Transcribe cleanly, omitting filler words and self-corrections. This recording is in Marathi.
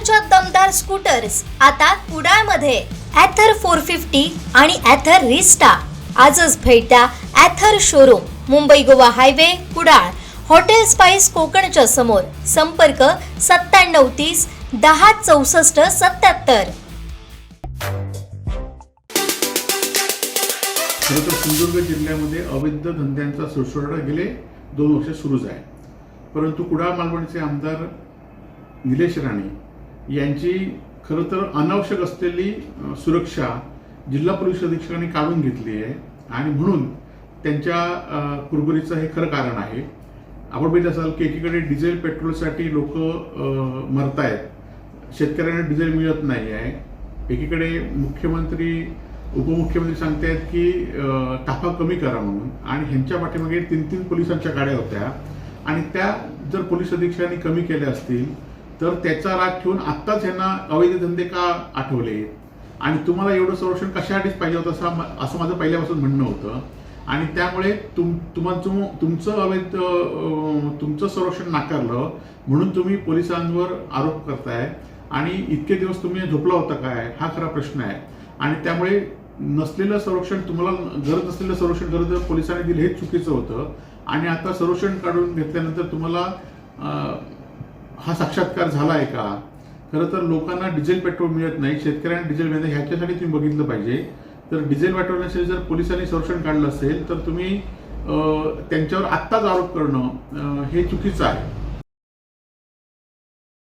ॲथरच्या दमदार स्कूटर्स आता कुडाळमध्ये ॲथर 450 आणि ॲथर रिस्टा. आजच भेट द्या Ather showroom, Mumbai Goa highway, Kudal, hotel spice कोकणच्या समोर. संपर्क 9730 10 64 77. खरं तर सिंधुदुर्ग जिल्ह्यामध्ये अवैध धंद्यांचा सुळसुळाट गेले 2 वर्ष सुरूच आहे. परंतु कुडाळ मालवणचे आमदार निलेश राणे यांची खरं तर अनावश्यक असलेली सुरक्षा जिल्हा पोलीस अधीक्षकांनी काढून घेतली आहे आणि म्हणून त्यांच्या कुरबुरीचं हे खरं कारण आहे. आपण बघितलं असाल की एकीकडे डिझेल पेट्रोलसाठी लोक मरतायत, शेतकऱ्यांना डिझेल मिळत नाही आहे. एकीकडे मुख्यमंत्री उपमुख्यमंत्री सांगतायत की ताफा कमी करा म्हणून, आणि ह्यांच्या पाठीमागे 3 पोलिसांच्या गाड्या होत्या आणि त्या जर पोलीस अधीक्षकांनी कमी केल्या असतील तर त्याचा राग ठेवून आत्ताच ह्यांना अवैध धंदे का आठवले आणि तुम्हाला एवढं संरक्षण कशासाठीच पाहिजे होतं असं माझं पहिल्यापासून म्हणणं होतं. आणि त्यामुळे तुमचं संरक्षण नाकारलं म्हणून तुम्ही पोलिसांवर आरोप करताय. आणि इतके दिवस तुम्ही झोपला होता काय हा खरा प्रश्न आहे. आणि त्यामुळे नसलेलं संरक्षण, तुम्हाला गरज असलेलं संरक्षण गरज पोलिसांनी दिलं हे चुकीचं होतं. आणि आता संरक्षण काढून घेतल्यानंतर तुम्हाला हा साक्षात्कार झाला आहे का? खरं तर लोकांना डिझेल पेट्रोल मिळत नाही, शेतकऱ्यांना डिझेल मिळत नाही, ह्याच्यासाठी तुम्ही बघितलं पाहिजे. तर डिझेल पेट्रोलसाठी जर पोलिसांनी संरक्षण काढलं असेल तर तुम्ही त्यांच्यावर आत्ताच आरोप करणं हे चुकीचं आहे.